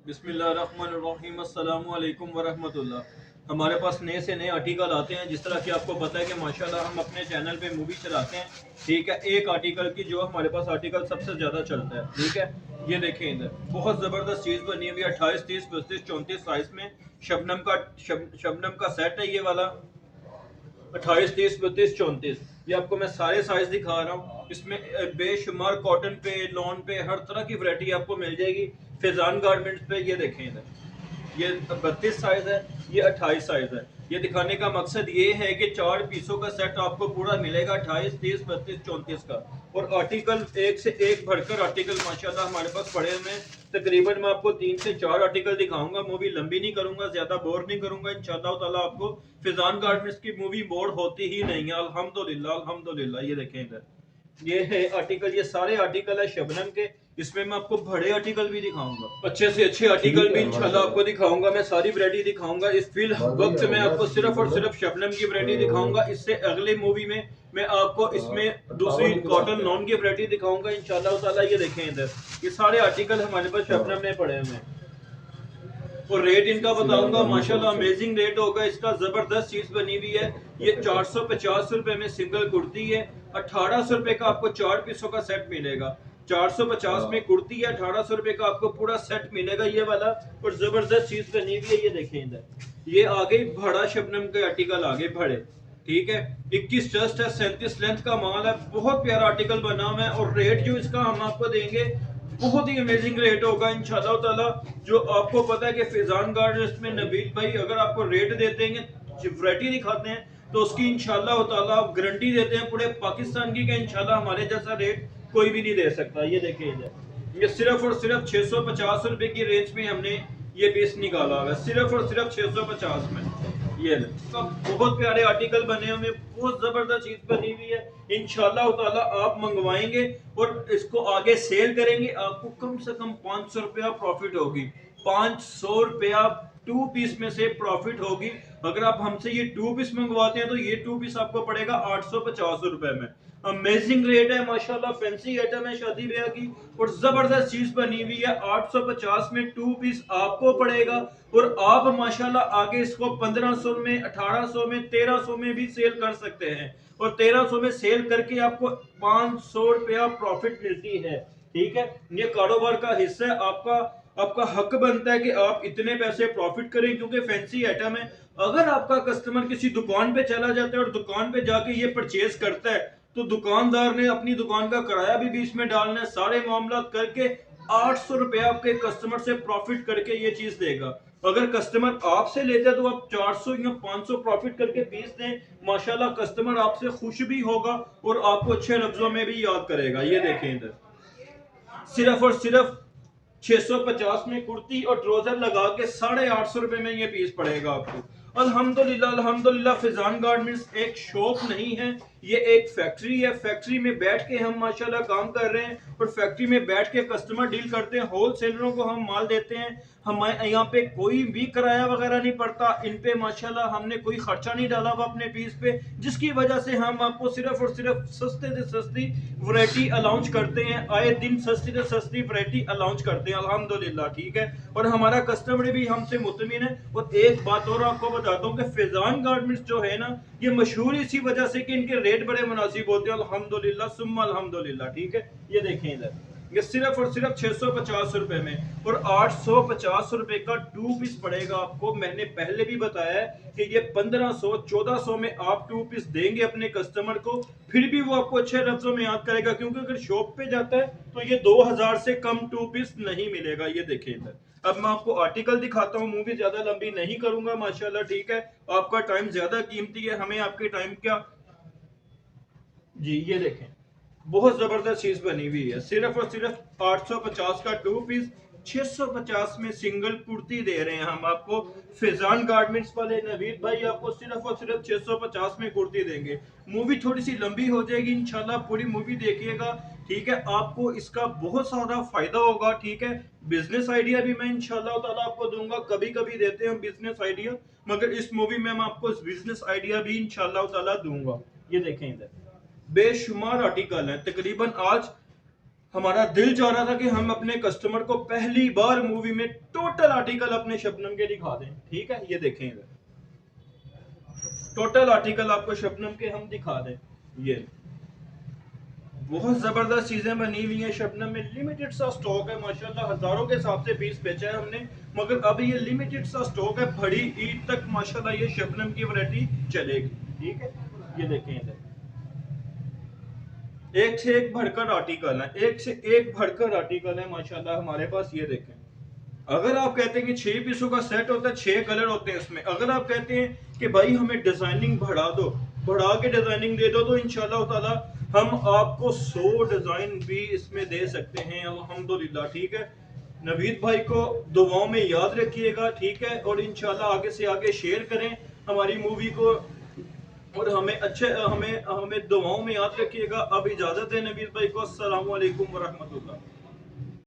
बिस्मिल्लाहिर्रहमानिर्रहीम अस्सलामु अलैकुम वरहमतुल्लाह। हमारे पास नए से नए आर्टिकल आते हैं। जिस तरह कि आपको पता है कि माशाल्लाह हम अपने चैनल पे मूवी चलाते हैं, ठीक है। एक आर्टिकल की जो हमारे पास आर्टिकल सबसे ज़्यादा चलता है, ठीक है। ये देखें, इधर बहुत ज़बरदस्त चीज़ बनी हुई है 28, 30, 32, 34 साइज़ में। शबनम का सेट है ये वाला। 28, 30, 32, 34, ये आपको मैं सारे साइज दिखा रहा हूँ। इसमें बेशुमार कॉटन पे, लॉन पे, हर तरह की वैरायटी आपको मिल जाएगी। फैजान गारमेंट्स पे ये देखें, इधर ये 32 साइज है, ये 28 साइज है। ये दिखाने का मकसद ये है कि 4 पीसों का सेट आपको पूरा मिलेगा 28, 30, 32, 34 का। और आर्टिकल एक से एक भरकर आर्टिकल माशाल्लाह हमारे पास पड़े हुए हैं। तकरीबन मैं आपको 3 से 4 आर्टिकल दिखाऊंगा। मूवी लंबी नहीं करूंगा, ज्यादा बोर नहीं करूंगा। इंशाल्लाह ताला आपको फैजान गारमेंट्स की मूवी बोर होती ही नहीं है, अल्हम्दुलिल्लाह अल्हम्दुलिल्लाह। ये देखें इधर, ये है आर्टिकल, ये सारे आर्टिकल है शबनम के। इसमें मैं आपको बड़े आर्टिकल भी दिखाऊंगा, अच्छे से अच्छे आर्टिकल भी इंशाल्लाह आपको दिखाऊंगा। मैं सारी वैरायटी दिखाऊंगा। इस वक्त में आपको सिर्फ और सिर्फ शबनम की वैरायटी दिखाऊंगा। इससे अगले मूवी में मैं आपको इसमें दूसरी कॉटन नॉन की वैरायटी दिखाऊंगा इंशाल्लाह ताला। ये देखें इधर, ये सारे आर्टिकल हमारे पास शबनम में पड़े हुए हैं। और रेट इनका बताऊंगा, माशाल्लाह अमेजिंग रेट होगा इसका। जबरदस्त चीज बनी हुई है। ये 450 रुपए में सिंगल कुर्ती है। 1800 रुपए का आपको 4 पीसों का सेट मिलेगा। 450 में कुर्ती है, 1800 रुपए का आपको पूरा सेट मिलेगा ये वाला। और जबरदस्त चीज बनी हुई है। ये देखें इधर, ये आगे बड़ा शबनम के आर्टिकल आगे बड़े, ठीक है। 21 चेस्ट है, 37 लेंथ का माल है। बहुत प्यारा आर्टिकल बना हुआ है। और रेट जो इसका हम आपको देंगे बहुत ही अमेजिंग रेट होगा इंशाल्लाह ताला। जो आपको पता है कि फैजान गार्डन्स में नबील भाई अगर आपको रेट देते हैं, वैरायटी दिखाते हैं, तो उसकी इंशाल्लाह ताला गारंटी देते हैं पूरे पाकिस्तान की कि इंशाल्लाह हमारे जैसा रेट कोई भी नहीं दे सकता। ये देखिए इधर, ये सिर्फ और सिर्फ 650 रुपए की रेंज में हमने ये पीस निकाला हुआ है, सिर्फ और सिर्फ 650 में। ये तो बहुत प्यारे आर्टिकल बने हुए, बहुत जबरदस्त चीज बनी हुई है। इंशाल्लाह ताला आप मंगवाएंगे और इसको आगे सेल करेंगे, आपको कम से कम 500 रुपया प्रॉफिट होगी। 500 रुपया 2 पीस में से प्रॉफिट होगी। अगर आप हमसे ये 2 पीस मंगवाते हैं तो ये 2 पीस आपको पड़ेगा 850 रुपए में। अमेजिंग रेट है माशाल्लाह, फैंसी आइटम है शादी ब्याह की। और जबरदस्त चीज बनी हुई है। 850 में 2 पीस आपको पड़ेगा। और आप माशाल्लाह आगे इसको 1500 में, 1800 में, 1300 में भी सेल कर सकते हैं। और 1300 में सेल करके आपको 500 रुपया प्रॉफिट मिलती है, ठीक है। ये कारोबार का हिस्सा है आपका। आपका हक बनता है कि आप इतने पैसे प्रॉफिट करें, क्योंकि फैंसी आइटम है। अगर आपका कस्टमर किसी दुकान पे चला जाता है और दुकान पे जाके ये परचेज करता है, तो दुकानदार ने अपनी दुकान का किराया भी बीच में डालना है। सारे मामला करके 800 रुपया आपके कस्टमर से प्रॉफिट करके ये चीज देगा। अगर कस्टमर आपसे लेता है तो आप 400 या 500 प्रॉफिट करके पीस दें, माशाल्लाह कस्टमर आपसे खुश भी होगा और आपको अच्छे लफ्जों में भी याद करेगा। ये देखें इधर, सिर्फ और सिर्फ 650 में कुर्ती और ट्राउजर लगा के 850 रुपए में ये पीस पड़ेगा आपको। अल्हम्दुलिल्लाह अल्हम्दुलिल्लाह। फैजान गारमेंट्स एक शॉप नहीं है, ये एक फैक्ट्री है। फैक्ट्री में बैठ के हम माशाल्लाह काम कर रहे हैं और फैक्ट्री में बैठ के कस्टमर डील करते हैं। होलसेलरों को हम माल देते हैं। हमारे यहाँ पे कोई भी किराया वगैरह नहीं पड़ता। इन पे माशाल्लाह हमने कोई खर्चा नहीं डाला हुआ अपने पीस पे, जिसकी वजह से हम आपको सिर्फ और सिर्फ सस्ते से सस्ती वैरायटी अलाउंस करते हैं। आए दिन सस्ती से सस्ती वैरायटी अलाउंस करते हैं अल्हम्दुलिल्लाह, ठीक है। और हमारा कस्टमर भी हमसे मुतमिन है। और एक बात और आपको बताता हूँ कि फैजान गारमेंट्स जो है ना, ये मशहूर इसी वजह से कि इनके रेट बड़े मुनासिब होते हैं अल्हम्दुलिल्लाह सुम्मा अल्हम्दुलिल्लाह, ठीक है। ये देखें इधर, ये सिर्फ और सिर्फ 650 रुपए में और 850 रुपए का 2 पीस पड़ेगा आपको। मैंने पहले भी बताया है कि ये 1500 1400 में आप 2 पीस देंगे अपने कस्टमर को, फिर भी वो आपको अच्छे लफ्जों में याद करेगा। क्योंकि अगर शॉप पे जाता है तो ये 2000 से कम 2 पीस नहीं मिलेगा। ये देखें इधर, अब मैं आपको आर्टिकल दिखाता हूँ। मूवी ज्यादा लंबी नहीं करूंगा माशाल्लाह, ठीक है। आपका टाइम ज्यादा कीमती है, हमें आपके टाइम क्या जी। ये देखें, बहुत जबरदस्त चीज बनी हुई है। सिर्फ और सिर्फ 850 का 2 पीस, 650 में सिंगल कुर्ती दे रहे हैं हम आपको। फैजान गारमेंट्स वाले नवीद भाई आपको सिर्फ और सिर्फ 650 में कुर्ती देंगे। मूवी थोड़ी सी लंबी हो जाएगी, इंशाल्लाह पूरी मूवी देखिएगा, ठीक है। आपको इसका बहुत सारा फायदा होगा, ठीक है। बिजनेस आइडिया भी मैं इंशाल्लाह ताला आपको दूंगा। कभी कभी देते हैं बिजनेस आइडिया, मगर इस मूवी में मैं आपको बिजनेस आइडिया भी इंशाल्लाह ताला दूंगा। ये देखें इधर, बेशुमार आर्टिकल हैं। तकरीबन आज हमारा दिल चाह रहा था कि हम अपने कस्टमर को पहली बार मूवी में टोटल आर्टिकल अपने शबनम के दिखा दें। ठीक है, ये देखें, टोटल आर्टिकल आपको शबनम के हम दिखा दें। ये बहुत जबरदस्त चीजें बनी हुई हैं शबनम में, लिमिटेड सा स्टॉक है माशाल्लाह, हजारों के हिसाब से पीस बेचा है हमने, मगर अब ये लिमिटेड सा स्टॉक है, बड़ी ईद तक माशाल्लाह ये शबनम की वैरायटी चलेगी। ठीक है, ये देखें, इधर एक से एक भरकर आर्टिकल है, एक से एक भरकर आर्टिकल है माशाल्लाह हमारे पास। ये देखें, अगर आप कहते हैं कि 6 पीसों का सेट होता है, 6 कलर होते हैं इसमें, अगर आप कहते हैं कि भाई हमें डिजाइनिंग बढ़ा दो, बढ़ा के डिजाइनिंग दे दो, तो इंशाल्लाह ताला हम आपको 100 डिजाइन भी इसमें दे सकते हैं अल्हम्दुलिल्लाह। ठीक है, नवीद भाई को दुआओं में याद रखिएगा। ठीक है, और इंशाल्लाह आगे से आगे शेयर करें हमारी मूवी को, और हमें दुआओं में याद रखिएगा। अब इजाजत है नवीद भाई को। अस्सलाम वालेकुम व रहमतुल्लाह।